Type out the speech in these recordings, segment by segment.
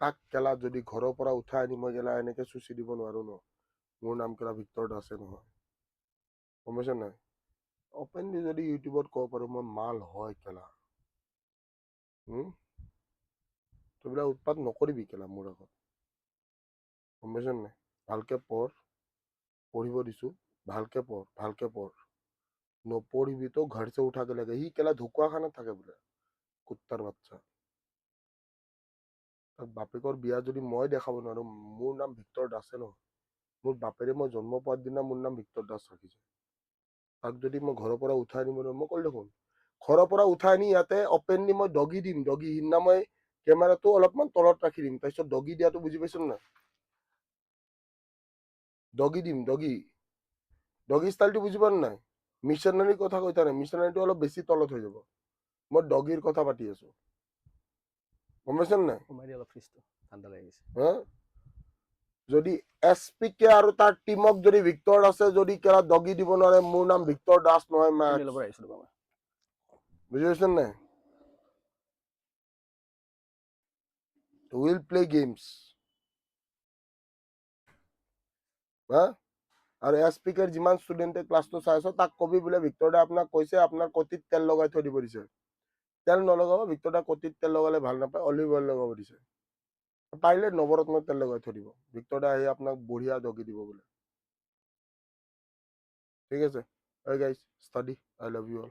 তাক কেলা যদি ঘৰৰ পৰা উঠাই আনি মই কেলা এনেকে চুচি দিব নোৱাৰো ন। মোৰ নাম কেলা ভিক্তৰ দাসে নহয়, গম পাইছ নাই? অপেনলি যদি ইউটিউবত ক'ব পাৰো মই মাল হয় কেলা। তই বিলাক উৎপাত নকৰিবি কেলা মোৰ আগত, গম পাইছ নাই? ভালকে পঢ়, পঢ়িব দিছো, ভালকে পঢ়, ভালকে পঢ়। নপঢ়িবি তো ঘৰ से उठा के लेके ही केला ঢুকুৱাখানাত থাকে বোলে, কুত্তাৰ বাচ্চা। তাক বাপেকৰ বিয়া যদি মই দেখাব নোৱাৰো, মোৰ নাম ভিক্তৰ দাসে নহয়। মোৰ বাপেৰে মই জন্ম পোৱাৰ দিনা মোৰ নাম ভিক্তৰ দাস ৰাখিছে। তাক যদি মই ঘৰৰ পৰা উঠাই আনিব নোৱাৰো, মই ক'লো দেখোন ঘৰৰ পৰা উঠাই আনি ইয়াতে অপেনলি মই ডগি দিম। ডগি সিদিনা মই কেমেৰাটো অলপমান তলত ৰাখি দিম, তাৰপিছত ডগি দিয়াটো বুজি পাইছ না? ডগি দিম, ডগি ডগি ষ্টাইলটো বুজি পান নাই? মিছনাৰীৰ কথা কৈ থাকা নাই, মিছনাৰীটো অলপ বেছি তলত হৈ যাব। মই ডগিৰ কথা পাতি আছো, গম পাইছ নাই? অলপ ফ্ৰিজটো ঠাণ্ডা লাগি গৈছে। হা? যদি এছ পি কে আৰু তাৰ টিমক যদি ভিক্তৰ দাসে যদি কেলা ডগি দিব নোৱাৰে, মোৰ নাম ভিক্তৰ দাস নহয় মেক্স। বুজি পাইছ নাই? Will play games. হা? আৰু এছ পি কেৰ যিমান ষ্টুডেণ্টে ক্লাছটো চাই আছ, তাক কবি বোলে ভিক্তৰ দা আপোনাক কৈছে আপোনাৰ কটিত তেল লগাই থৈ দিব দিছে। তেল নলগাব, ভিক্তৰ দা কটিত তেল লগালে ভাল নাপায়, অলিভ অইল লগাব দিছে। পাৰিলে নৱৰত্ন তেল লগাই থৈ দিব। ভিক্তৰ দা আহি আপোনাক বঢ়িয়া ডগি দিব বোলে। ঠিক আছে? Hey guys, study. I love you all.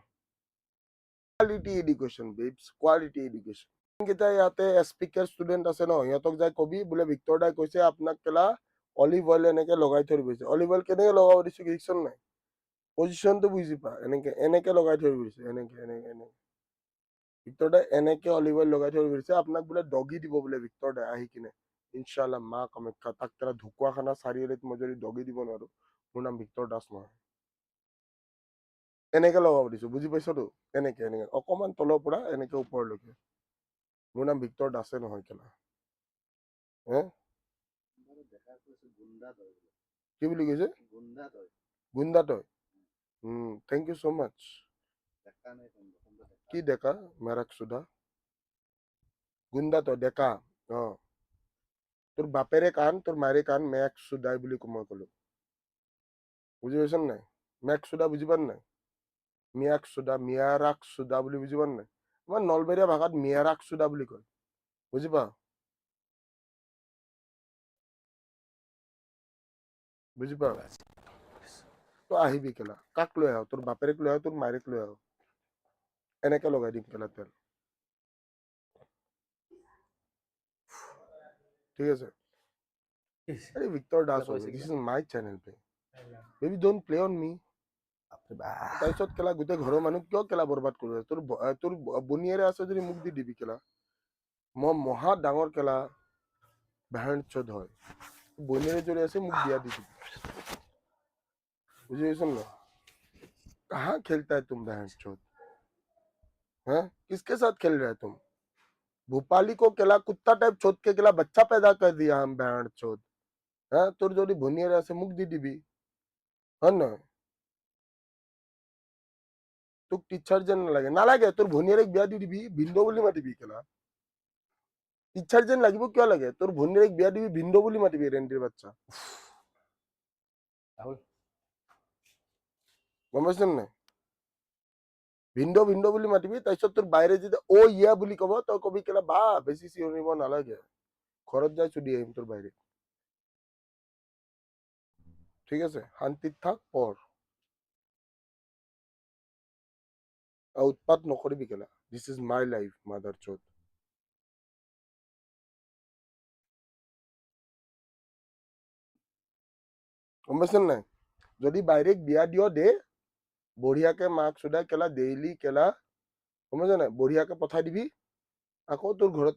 Quality education, babes. Quality education. কেইটা ইয়াতে স্পিকাৰ ষ্টুডেণ্ট আছে ন, সিহঁতক যাই কবি বোলে ভিক্তৰ দাই কৈছে আপোনাক কেলা অলিভ অইল এনেকে লগাই থৈ দিছে। অলিভ অইল কেনেকে লগাব দিছে দেখিছন নাই? পজিশ্যনটো বুজি পা। এনেকে এনেকে লগাই থৈ দিছে, এনেকে এনেকে এনেকে। ভিক্তৰ দাই এনেকে অলিভ অইল লগাই থৈ দিছে, আপোনাক বোলে ডগি দিব বোলে ভিক্তৰ দাই আহি কিনে। ইনশাআল্লাহ মা কামাখ্যা, তাক কেলা ঢুকুৱাখানা চাৰিআলিত মই যদি ডগি দিব নোৱাৰো, মোৰ নাম ভিক্তৰ দাস নহয়। এনেকে লগাব দিছো, বুজি পাইছতো? এনেকে এনেকে অকমান তলৰ পৰা এনেকে ওপৰলৈকে। মোৰ নাম ভিক্তৰ দাসে নহয় কেলা। হে? কি বুলি কৈছে? গুণ্ডা তই? থেংক ইউ সো মাচ। কি ডেকা? মেৰাক সুধা গুণ্ডা তই ডেকা? অ, তোৰ বাপেৰে কান, তোৰ মায়েৰে কান মেক সুদাই বুলি মই কলো। বুজি পাইছ নাই? মেক সুদা বুজি পান নাই? মিয়াক সুদা, মিয়াৰাক সুদা বুলি বুজি পান নাই? আমাৰ নলবেৰীয়া ভাষাত মিয়াৰাক সুদা বুলি কয়, বুজি পা? বুজি পা? তই আহিবি কেলা, কাক লৈ আহ? তোৰ বাপেৰেক লৈ আহ, তোৰ মায়েৰেক লৈ আহ, এনেকে লগাই দিম কেলা তেল। ঠিক আছে? अरे विक्टर दास हो, दिस इज माय चैनल पे, baby don't play on me. তাৰপিছত কেলা গোটেই ঘৰৰ মানুহ কিয় কেলা বৰবাদ কৰি আছে? তোৰ বনিয়েৰে আছে যদি মোক দি দিবি কেলা। মই মহা ডাঙৰ কেলা বাহন চোদ হয়, বনিয়েৰে যদি আছে মোক বিয়া দি দিবি। बुझे ना? कहाँ खेलता है तुम बहन चोद? हैं? किसके साथ खेल रहे हैं तुम? भोपाली को केला कुत्ता टाइप चोद के केला बच्चा पैदा कर दिया हम बहन चोद। हैं? তোর যদি ভনিয়ের আছে মুখ দি দিবি, হয় না? তোক টিচার যেন নালাগে, নালাগে তোর ভনিয়েরক বিয়া দি দিবি, ভিন্দ বুলি মাতিবি কেলা। টিচার যেন লাগিব কিয় লাগে? তোর ভনিয়েরক বিয়া দিবি, ভিন্দ বুলি মাতিবি রেন্ডির বাচ্চা। রাহুল গম পাইছেন নাই? ভিন্দ ভিন্দ বুলি মাতিবি, তাৰপিছত তোৰ বাইৰে যদি অ ইয়া বুলি কব, তই কবি কেলা বা বেছি চিঞৰিব নালাগে, ঘৰত যাই চুদি আহিম তোৰ বাইৰে। ঠিক আছে? শান্তিত থাক, পঢ়। উৎপাত নকৰিবি কেলা। দিছ ইজ মাই লাইফ মাদাৰ চোদ। গম পাইছেন নাই? যদি বাইৰেক বিয়া দিয় দে, বঢ়িয়াকে মাক চুদাই কেলা ডেইলি কেলা, গম পাইছ নাই? বঢ়িয়াকে পঠাই দিবি, আকৌ তোৰ ঘৰত